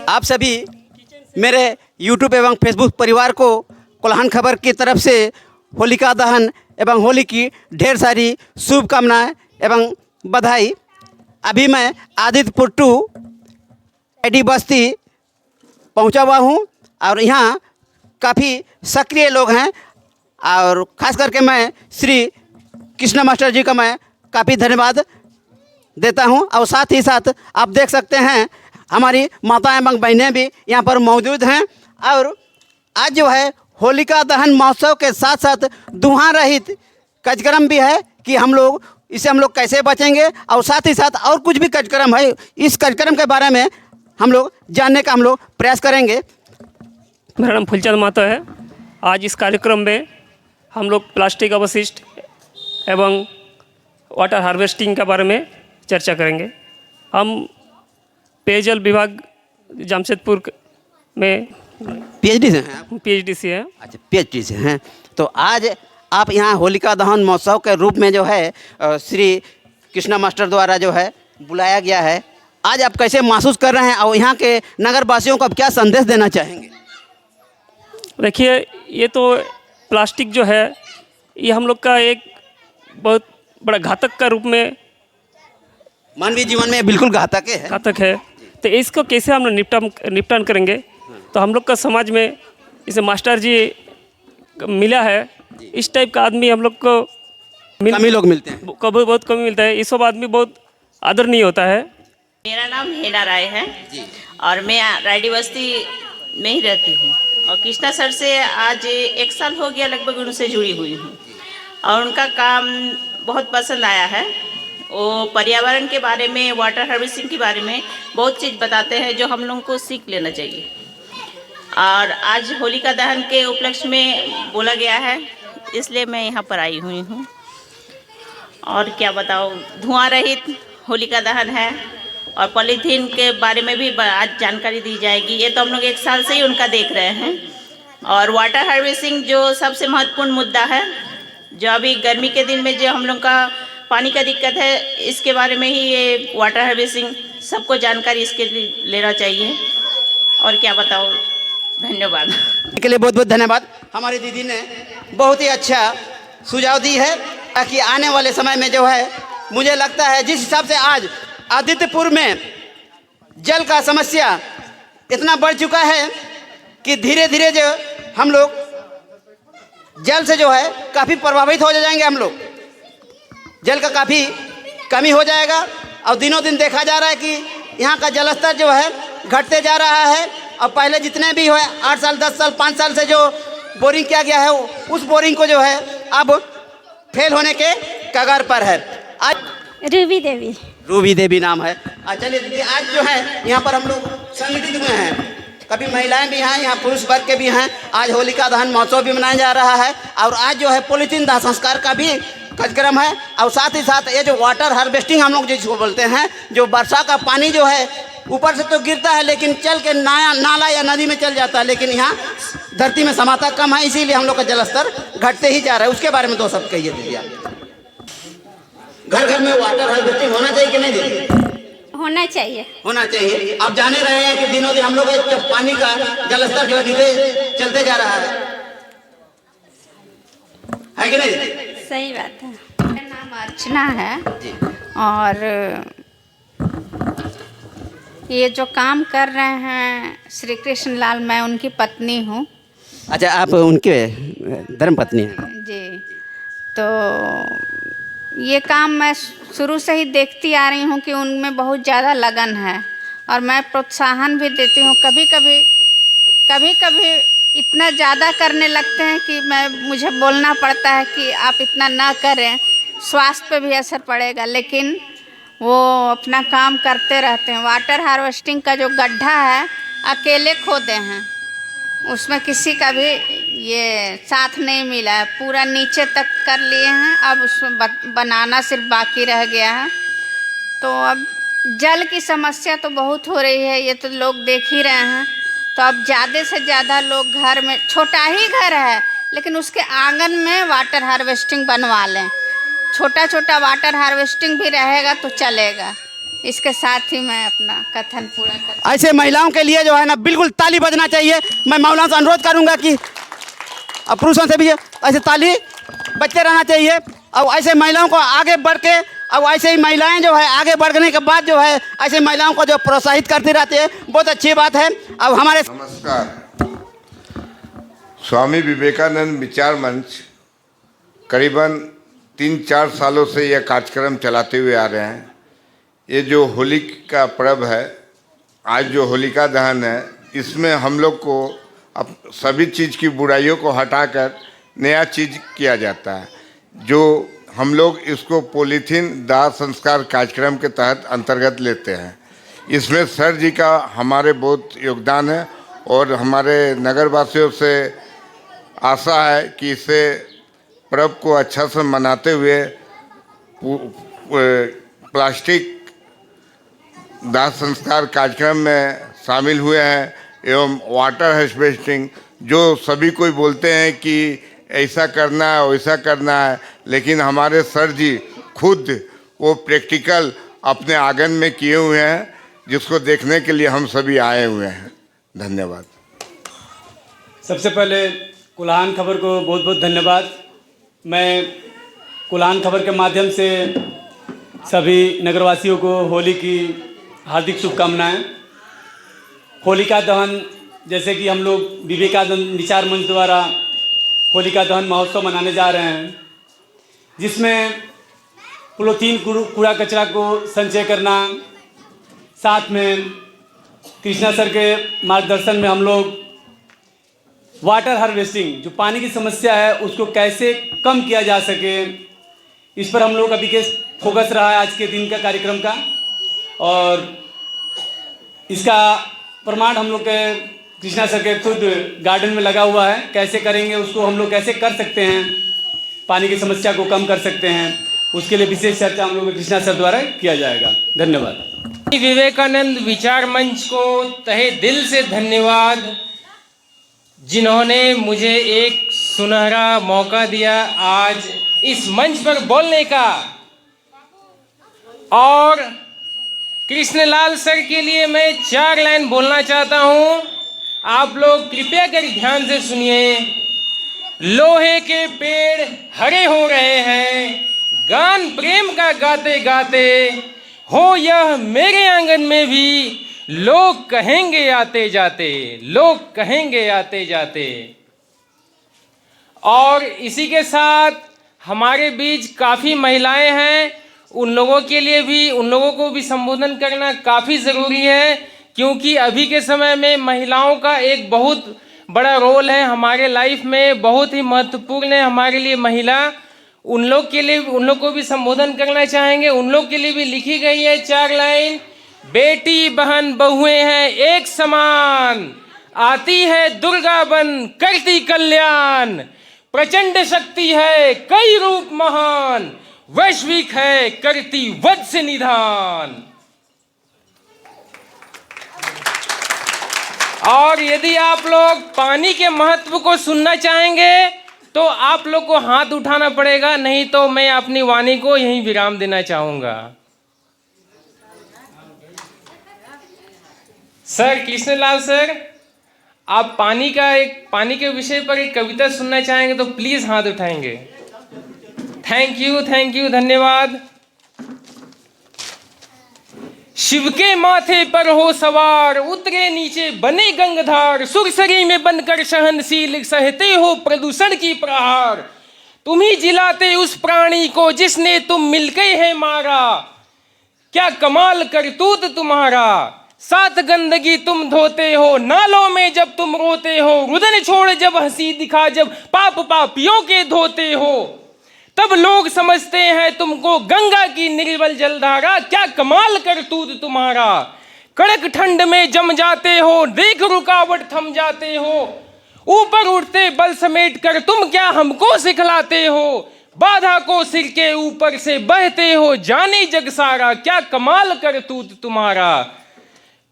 आप सभी मेरे यूट्यूब एवं फेसबुक परिवार को कोल्हान खबर की तरफ से होलिका दहन एवं होली की ढेर सारी शुभकामनाएं एवं बधाई। अभी मैं आदित्यपुर टू एडी बस्ती पहुंचा हुआ हूं और यहाँ काफ़ी सक्रिय लोग हैं और ख़ास करके मैं श्री कृष्णा मास्टर जी का मैं काफ़ी धन्यवाद देता हूं। और साथ ही साथ आप देख सकते हैं हमारी माताएं एवं बहनें भी यहाँ पर मौजूद हैं। और आज जो है होलिका दहन महोत्सव के साथ साथ धुआं रहित कार्यक्रम भी है कि हम लोग कैसे बचेंगे, और साथ ही साथ और कुछ भी कार्यक्रम है। इस कार्यक्रम के बारे में हम लोग जानने का प्रयास करेंगे। मेरा नाम फूलचंद महतो है। आज इस कार्यक्रम में हम लोग प्लास्टिक अवशिष्ट एवं वाटर हार्वेस्टिंग के बारे में चर्चा करेंगे। हम पेयजल विभाग जमशेदपुर में पीएचडी से हैं आप? पीएचडी से हैं। अच्छा, पीएचडी से हैं। तो आज आप यहाँ होलिका दहन महोत्सव के रूप में जो है श्री कृष्णा मास्टर द्वारा जो है बुलाया गया है, आज आप कैसे महसूस कर रहे हैं और यहाँ के नगर वासियों को आप क्या संदेश देना चाहेंगे? देखिए, ये तो प्लास्टिक जो है ये हम लोग का एक बहुत बड़ा घातक का रूप में मानवीय जीवन में बिल्कुल घातक है। तो इसको कैसे हम लोग निपटान करेंगे? तो हम लोग का समाज में जैसे मास्टर जी मिला है, इस टाइप का आदमी हम लोग को कम ही लोग मिलते हैं, कभी बहुत कम मिलता है। ये सब आदमी बहुत आदरणीय होता है। मेरा नाम हेना राय है और मैं रायडी बस्ती में ही रहती हूँ और कृष्णा सर से आज 1 साल हो गया लगभग उनसे जुड़ी हुई हूँ और उनका काम बहुत पसंद आया है। वो पर्यावरण के बारे में, वाटर हार्वेस्टिंग के बारे में बहुत चीज़ बताते हैं जो हम लोगों को सीख लेना चाहिए। और आज होलिका दहन के उपलक्ष्य में बोला गया है, इसलिए मैं यहाँ पर आई हुई हूँ। और क्या बताऊँ, धुआं रहित होलिका दहन है और पॉलीथीन के बारे में भी आज जानकारी दी जाएगी। ये तो हम लोग 1 साल से ही उनका देख रहे हैं। और वाटर हार्वेस्टिंग जो सबसे महत्वपूर्ण मुद्दा है, जो अभी गर्मी के दिन में जो हम लोग का पानी का दिक्कत है, इसके बारे में ही ये वाटर हार्वेस्टिंग सबको जानकारी इसके लिए लेना चाहिए। और क्या बताओ, धन्यवाद के लिए बहुत बहुत धन्यवाद। हमारी दीदी ने बहुत ही अच्छा सुझाव दी है ताकि आने वाले समय में जो है, मुझे लगता है जिस हिसाब से आज आदित्यपुर में जल का समस्या इतना बढ़ चुका है कि धीरे धीरे जो हम लोग जल से जो है काफ़ी प्रभावित हो जाएंगे। हम लोग जल का काफ़ी कमी हो जाएगा और दिनों दिन देखा जा रहा है कि यहाँ का जल स्तर जो है घटते जा रहा है। और पहले जितने भी हो 8 साल 10 साल 5 साल से जो बोरिंग किया गया है, उस बोरिंग को जो है अब फेल होने के कगार पर है। आज रूबी देवी नाम है। चलिए दीदी, आज जो है यहाँ पर हम लोग संगठित हुए हैं, कभी महिलाएं भी हैं, यहाँ पुरुष वर्ग के भी हैं। आज होलिका दहन महोत्सव भी मनाया जा रहा है और आज जो है पॉलीथीन दाह संस्कार का भी कार्यक्रम है। और साथ ही साथ ये जो वाटर हार्वेस्टिंग हम लोग जिसको बोलते हैं, जो वर्षा का पानी जो है ऊपर से तो गिरता है लेकिन चल के नाला या नदी में चल जाता है, लेकिन यहाँ धरती में समाता कम है, इसीलिए हम लोग का जल स्तर घटते ही जा रहा है। उसके बारे में 2 शब्द कहिए दीदी आप। घर घर में वाटर हार्वेस्टिंग होना चाहिए कि नहीं दीदी? होना चाहिए। आप जाने रहे हैं कि दिनों दिन हम लोग पानी का जल स्तर जो है धीरे चलते जा रहा है कि नहीं? सही बात है। मेरा नाम अर्चना है और ये जो काम कर रहे हैं श्री कृष्ण लाल, मैं उनकी पत्नी हूँ। अच्छा, आप उनके धर्म पत्नी हैं? जी। तो ये काम मैं शुरू से ही देखती आ रही हूँ कि उनमें बहुत ज़्यादा लगन है और मैं प्रोत्साहन भी देती हूँ। कभी कभी इतना ज़्यादा करने लगते हैं कि मुझे बोलना पड़ता है कि आप इतना ना करें, स्वास्थ्य पे भी असर पड़ेगा, लेकिन वो अपना काम करते रहते हैं। वाटर हार्वेस्टिंग का जो गड्ढा है अकेले खोदे हैं, उसमें किसी का भी ये साथ नहीं मिला है, पूरा नीचे तक कर लिए हैं। अब उसमें बनाना सिर्फ बाकी रह गया है। तो अब जल की समस्या तो बहुत हो रही है, ये तो लोग देख ही रहे हैं। तो अब ज़्यादा से ज़्यादा लोग घर में, छोटा ही घर है लेकिन उसके आंगन में वाटर हार्वेस्टिंग बनवा लें। छोटा छोटा वाटर हार्वेस्टिंग भी रहेगा तो चलेगा, इसके साथ ही मैं अपना कथन पूरा कर। ऐसे महिलाओं के लिए जो है ना बिल्कुल ताली बजना चाहिए। मैं मौलाना से अनुरोध करूंगा कि अब पुरुषों से भी ऐसे ताली बजते रहना चाहिए। और ऐसे महिलाओं को आगे बढ़ के, अब ऐसे ही महिलाएं जो है आगे बढ़ने के बाद जो है ऐसे महिलाओं को जो प्रोत्साहित करती रहती है, बहुत अच्छी बात है। अब हमारे नमस्कार। स्वामी विवेकानंद विचार मंच करीबन 3-4 सालों से यह कार्यक्रम चलाते हुए आ रहे हैं। ये जो होली का पर्व है, आज जो होलिका दहन है, इसमें हम लोग को अब सभी चीज़ की बुराइयों को हटाकर नया चीज़ किया जाता है। जो हम लोग इसको पॉलीथीन दाह संस्कार कार्यक्रम के तहत अंतर्गत लेते हैं। इसमें सर जी का हमारे बहुत योगदान है और हमारे नगरवासियों से आशा है कि इसे पर्व को अच्छा से मनाते हुए प्लास्टिक दाह संस्कार कार्यक्रम में शामिल हुए हैं एवं वाटर हार्वेस्टिंग, जो सभी कोई बोलते हैं कि ऐसा करना है वैसा करना है, लेकिन हमारे सर जी खुद वो प्रैक्टिकल अपने आंगन में किए हुए हैं, जिसको देखने के लिए हम सभी आए हुए हैं। धन्यवाद। सबसे पहले कुल्हान खबर को बहुत बहुत धन्यवाद। मैं कुल्हान खबर के माध्यम से सभी नगरवासियों को होली की हार्दिक शुभकामनाएं। होलिका दहन, जैसे कि हम लोग विवेकानंद विचार मंच द्वारा होलिका दहन महोत्सव मनाने जा रहे हैं, जिसमें पॉलीथीन कूड़ा कचरा को संचय करना, साथ में कृष्णा सर के मार्गदर्शन में हम लोग वाटर हार्वेस्टिंग, जो पानी की समस्या है उसको कैसे कम किया जा सके, इस पर हम लोग अभी के फोकस रहा है आज के दिन का कार्यक्रम का। और इसका प्रमाण हम लोग के कृष्णा सर के खुद गार्डन में लगा हुआ है। कैसे करेंगे उसको, हम लोग कैसे कर सकते हैं, पानी की समस्या को कम कर सकते हैं, उसके लिए विशेष चर्चा हम लोग कृष्णा सर द्वारा किया जाएगा। धन्यवाद। विवेकानंद विचार मंच को तहे दिल से धन्यवाद, जिन्होंने मुझे एक सुनहरा मौका दिया आज इस मंच पर बोलने का। और कृष्णलाल सर के लिए मैं 4 लाइन बोलना चाहता हूं। आप लोग कृपया कर ध्यान से सुनिए। लोहे के पेड़ हरे हो रहे हैं, गान प्रेम का गाते गाते, हो यह मेरे आंगन में भी लोग कहेंगे आते जाते, लोग कहेंगे आते जाते। और इसी के साथ हमारे बीच काफ़ी महिलाएं हैं, उन लोगों के लिए भी, उन लोगों को भी संबोधन करना काफ़ी ज़रूरी है, क्योंकि अभी के समय में महिलाओं का एक बहुत बड़ा रोल है हमारे लाइफ में, बहुत ही महत्वपूर्ण है हमारे लिए महिला। उन लोग के लिए, उन लोग को भी संबोधन करना चाहेंगे। उन लोग के लिए भी लिखी गई है 4 लाइन। बेटी बहन बहुएं हैं एक समान, आती है दुर्गा बन करती कल्याण, प्रचंड शक्ति है कई रूप महान, वैश्विक है करती वध से निधान। और यदि आप लोग पानी के महत्व को सुनना चाहेंगे तो आप लोग को हाथ उठाना पड़ेगा, नहीं तो मैं अपनी वाणी को यहीं विराम देना चाहूंगा। सर, कृष्णलाल सर, आप पानी के विषय पर एक कविता सुनना चाहेंगे तो प्लीज हाथ उठाएंगे। थैंक यू, धन्यवाद। शिव के माथे पर हो सवार, उतरे नीचे बने गंगाधार, सुरसरी में बनकर सहनशील, सहते हो प्रदूषण की प्रहार, तुम ही जिलाते उस प्राणी को जिसने तुम मिलके है मारा, क्या कमाल करतूत तुम्हारा, सात गंदगी तुम धोते हो, नालों में जब तुम रोते हो, रुदन छोड़ जब हंसी दिखा, जब पाप पापियों के धोते हो, तब लोग समझते हैं तुमको गंगा की निर्मल जलधारा, क्या कमाल करतूत तुम्हारा, कड़क ठंड में जम जाते हो, देख रुकावट थम जाते हो, ऊपर उठते बल समेट कर तुम क्या हमको सिखलाते हो, बाधा को सिर के ऊपर से बहते हो, जाने जग सारा, क्या कमाल करतूत तुम्हारा,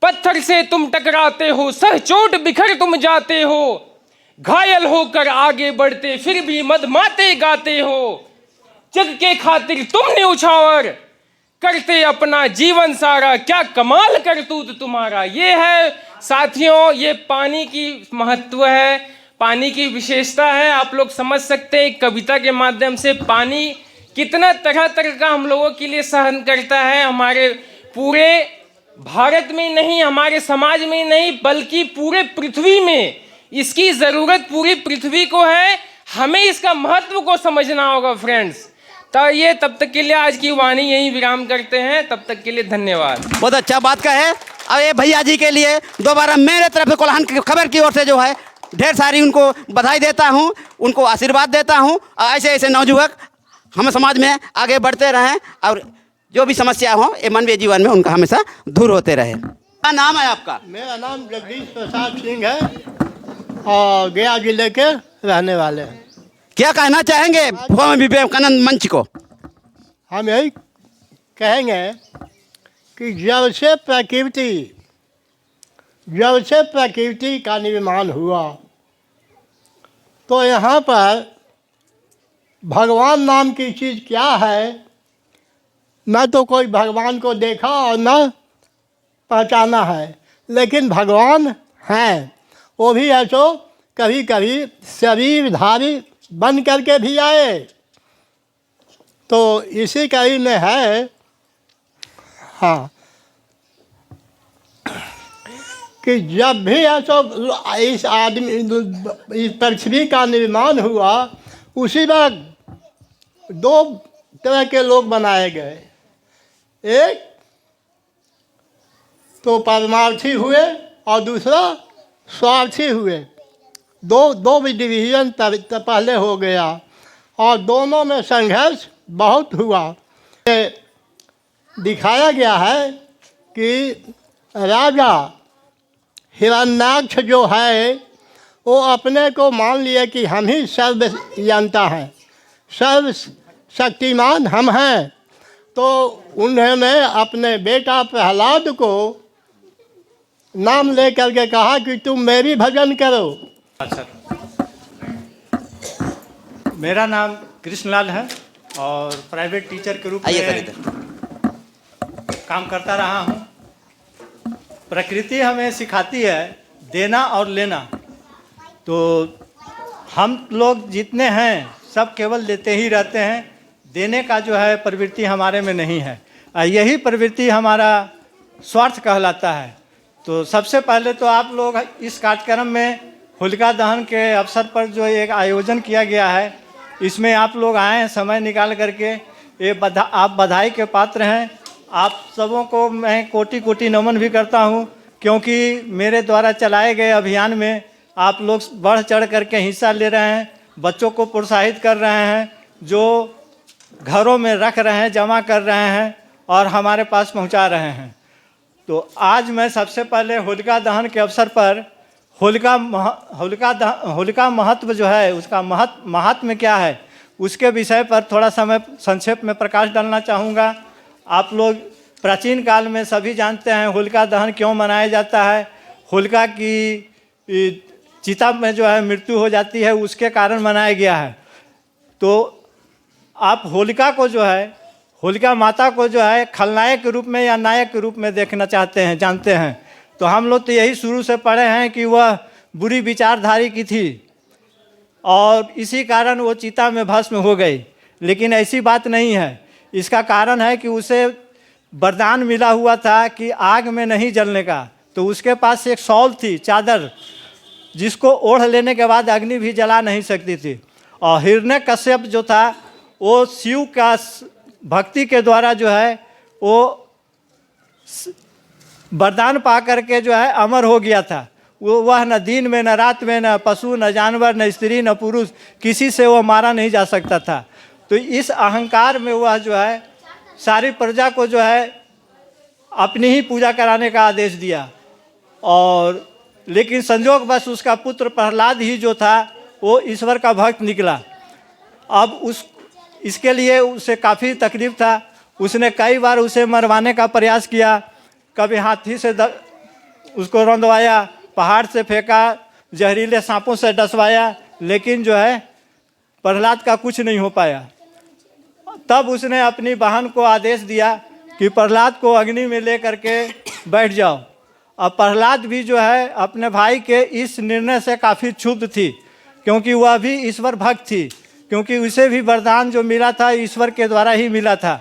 पत्थर से तुम टकराते हो, सह चोट बिखर तुम जाते हो, घायल होकर आगे बढ़ते फिर भी मदमाते गाते हो, जग के खातिर तुम न्यौछावर, करते अपना जीवन सारा, क्या कमाल करतूत तुम्हारा। ये है साथियों, ये पानी की महत्व है, पानी की विशेषता है। आप लोग समझ सकते हैं कविता के माध्यम से पानी कितना तरह तरह का हम लोगों के लिए सहन करता है। हमारे पूरे भारत में नहीं, हमारे समाज में नहीं, बल्कि पूरे पृथ्वी में इसकी ज़रूरत पूरी पृथ्वी को है। हमें इसका महत्व को समझना होगा फ्रेंड्स। तो ये तब तक के लिए आज की वाणी यहीं विराम करते हैं। तब तक के लिए धन्यवाद। बहुत अच्छा बात का है। अब ये भैया जी के लिए दोबारा मेरे तरफ से कोल्हान की खबर की ओर से जो है ढेर सारी उनको बधाई देता हूँ, उनको आशीर्वाद देता हूँ। और ऐसे ऐसे नवयुवक हम समाज में आगे बढ़ते रहें और जो भी समस्या हो ये मानवीय जीवन में उनका हमेशा दूर होते रहे। क्या नाम है आपका? मेरा नाम जगदीश प्रसाद सिंह है और गया जिले के रहने वाले हैं। क्या कहना चाहेंगे स्वामी विवेकानंद मंच को? हम यही कहेंगे कि जब से प्रकृति का निर्माण हुआ तो यहाँ पर भगवान नाम की चीज़ क्या है, न तो कोई भगवान को देखा और न पहचाना है, लेकिन भगवान हैं। वो भी है तो कभी कभी शरीरधारी बन करके भी आए। तो इसी कड़ी में है हाँ कि जब भी है तो इस पृथ्वी का निर्माण हुआ उसी वक्त दो तरह के लोग बनाए गए। एक तो परमार्थी हुए और दूसरा स्वार्थी हुए। दो भी डिवीजन पहले हो गया और दोनों में संघर्ष बहुत हुआ। दिखाया गया है कि राजा हिरण्याक्ष जो है वो अपने को मान लिए कि हम ही सर्व जानता है, सर्व शक्तिमान हम हैं। तो उन्होंने अपने बेटा प्रहलाद को नाम ले करके कहा कि तुम मेरी भजन करो। मेरा नाम कृष्णलाल है और प्राइवेट टीचर के रूप में काम करता रहा हूँ। प्रकृति हमें सिखाती है देना और लेना। तो हम लोग जितने हैं सब केवल लेते ही रहते हैं, देने का जो है प्रवृत्ति हमारे में नहीं है। यही प्रवृत्ति हमारा स्वार्थ कहलाता है। तो सबसे पहले तो आप लोग इस कार्यक्रम में होलिका दहन के अवसर पर जो एक आयोजन किया गया है, इसमें आप लोग आए हैं समय निकाल करके, ये आप बधाई के पात्र हैं। आप सबों को मैं कोटि कोटि नमन भी करता हूँ, क्योंकि मेरे द्वारा चलाए गए अभियान में आप लोग बढ़ चढ़ करके हिस्सा ले रहे हैं, बच्चों को प्रोत्साहित कर रहे हैं, जो घरों में रख रहे हैं, जमा कर रहे हैं और हमारे पास पहुँचा रहे हैं। तो आज मैं सबसे पहले होलिका दहन के अवसर पर होलिका महत्व जो है, उसका महात्म्य क्या है, उसके विषय पर थोड़ा समय संक्षेप में प्रकाश डालना चाहूँगा। आप लोग प्राचीन काल में सभी जानते हैं होलिका दहन क्यों मनाया जाता है। होलिका की चिता में जो है मृत्यु हो जाती है, उसके कारण मनाया गया है। तो आप होलिका को जो है, होलिका माता को जो है खलनायक के रूप में या नायक के रूप में देखना चाहते हैं, जानते हैं। तो हम लोग तो यही शुरू से पढ़े हैं कि वह बुरी विचारधारी की थी और इसी कारण वो चिता में भस्म हो गई। लेकिन ऐसी बात नहीं है। इसका कारण है कि उसे वरदान मिला हुआ था कि आग में नहीं जलने का। तो उसके पास एक शॉल थी, चादर, जिसको ओढ़ लेने के बाद अग्नि भी जला नहीं सकती थी। और हिरण्यकश्यप जो था वो शिव का भक्ति के द्वारा जो है वो वरदान पा करके जो है अमर हो गया था। वह न दिन में, न रात में, न पशु, न जानवर, न स्त्री, न पुरुष, किसी से वो मारा नहीं जा सकता था। तो इस अहंकार में वह जो है सारी प्रजा को जो है अपनी ही पूजा कराने का आदेश दिया। और लेकिन संजोगवश उसका पुत्र प्रहलाद ही जो था वो ईश्वर का भक्त निकला। अब इसके लिए उसे काफ़ी तकलीफ था। उसने कई बार उसे मरवाने का प्रयास किया, कभी हाथी से उसको रंधवाया, पहाड़ से फेंका, जहरीले सांपों से डसवाया, लेकिन जो है प्रहलाद का कुछ नहीं हो पाया। तब उसने अपनी बहन को आदेश दिया कि प्रहलाद को अग्नि में ले करके बैठ जाओ। अब प्रहलाद भी जो है अपने भाई के इस निर्णय से काफ़ी क्षुब्ध थी, क्योंकि वह भी ईश्वर भक्त थी, क्योंकि उसे भी वरदान जो मिला था ईश्वर के द्वारा ही मिला था।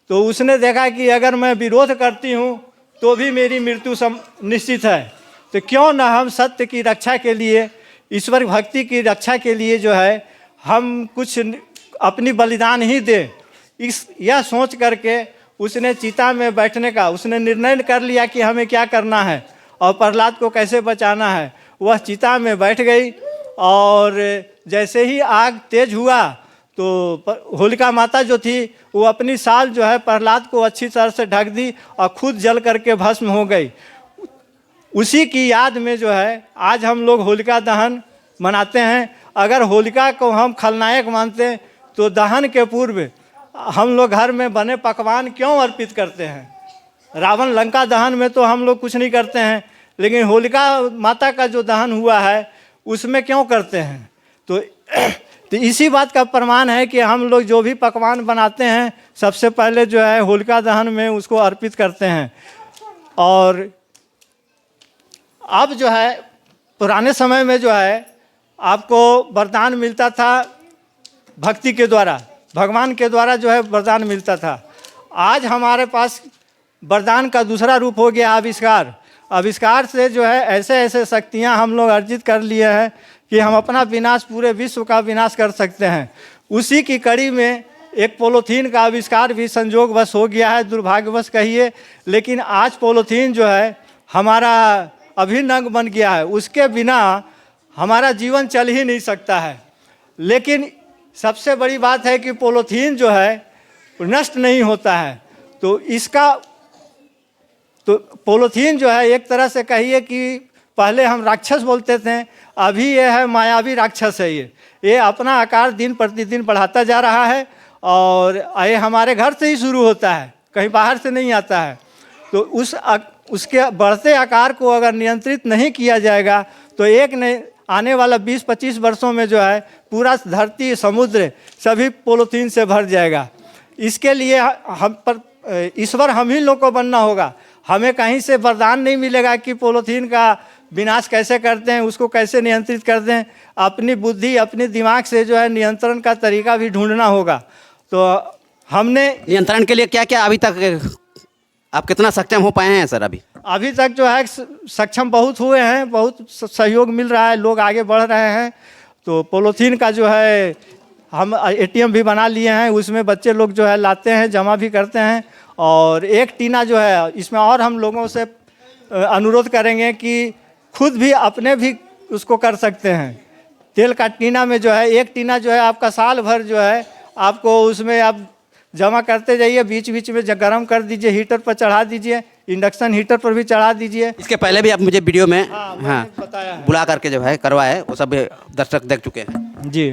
तो उसने देखा कि अगर मैं विरोध करती हूँ तो भी मेरी मृत्यु निश्चित है, तो क्यों न हम सत्य की रक्षा के लिए, ईश्वर भक्ति की रक्षा के लिए जो है हम कुछ अपनी बलिदान ही दें। यह सोच करके उसने चिता में बैठने का उसने निर्णय कर लिया कि हमें क्या करना है और प्रहलाद को कैसे बचाना है। वह चिता में बैठ गई और जैसे ही आग तेज हुआ तो होलिका माता जो थी वो अपनी साल जो है प्रहलाद को अच्छी तरह से ढक दी और खुद जल करके भस्म हो गई। उसी की याद में जो है आज हम लोग होलिका दहन मनाते हैं। अगर होलिका को हम खलनायक मानते हैं तो दहन के पूर्व हम लोग घर में बने पकवान क्यों अर्पित करते हैं। रावण लंका दहन में तो हम लोग कुछ नहीं करते हैं, लेकिन होलिका माता का जो दहन हुआ है उसमें क्यों करते हैं। तो इसी बात का प्रमाण है कि हम लोग जो भी पकवान बनाते हैं सबसे पहले जो है होलिका दहन में उसको अर्पित करते हैं। और अब जो है पुराने समय में जो है आपको वरदान मिलता था भक्ति के द्वारा, भगवान के द्वारा जो है वरदान मिलता था। आज हमारे पास वरदान का दूसरा रूप हो गया आविष्कार। आविष्कार से जो है ऐसे ऐसे शक्तियाँ हम लोग अर्जित कर लिए हैं कि हम अपना विनाश, पूरे विश्व का विनाश कर सकते हैं। उसी की कड़ी में एक पॉलीथीन का आविष्कार भी संजोगवश हो गया है, दुर्भाग्यवश कहिए, लेकिन आज पॉलीथीन जो है हमारा अभिन्न अंग बन गया है। उसके बिना हमारा जीवन चल ही नहीं सकता है। लेकिन सबसे बड़ी बात है कि पॉलीथीन जो है नष्ट नहीं होता है। तो पॉलीथीन जो है एक तरह से कहिए कि पहले हम राक्षस बोलते थे, अभी ये है मायावी राक्षस है। ये अपना आकार दिन प्रतिदिन बढ़ाता जा रहा है और ये हमारे घर से ही शुरू होता है, कहीं बाहर से नहीं आता है। तो उसके बढ़ते आकार को अगर नियंत्रित नहीं किया जाएगा तो आने वाला 20-25 वर्षों में जो है पूरा धरती, समुद्र सभी पॉलीथीन से भर जाएगा। इसके लिए ईश्वर हम ही लोग को बनना होगा। हमें कहीं से वरदान नहीं मिलेगा कि पॉलीथीन का विनाश कैसे करते हैं, उसको कैसे नियंत्रित करते हैं। अपनी बुद्धि, अपने दिमाग से जो है नियंत्रण का तरीका भी ढूंढना होगा। तो हमने नियंत्रण के लिए क्या क्या अभी तक आप कितना सक्षम हो पाए हैं सर? अभी तक जो है सक्षम बहुत हुए हैं, बहुत सहयोग मिल रहा है, लोग आगे बढ़ रहे हैं। तो पॉलीथीन का जो है हम ATM भी बना लिए हैं, उसमें बच्चे लोग जो है लाते हैं, जमा भी करते हैं। और एक टीना जो है इसमें और हम लोगों से अनुरोध करेंगे कि खुद भी अपने भी उसको कर सकते हैं। तेल का टीना में जो है एक टीना जो है आपका साल भर जो है आपको उसमें आप जमा करते जाइए, बीच बीच में गर्म कर दीजिए, हीटर पर चढ़ा दीजिए, इंडक्शन हीटर पर भी चढ़ा दीजिए। इसके पहले भी आप मुझे वीडियो में हाँ बताया है, बुला करके जो है करवाए, वो सब दर्शक देख चुके हैं जी।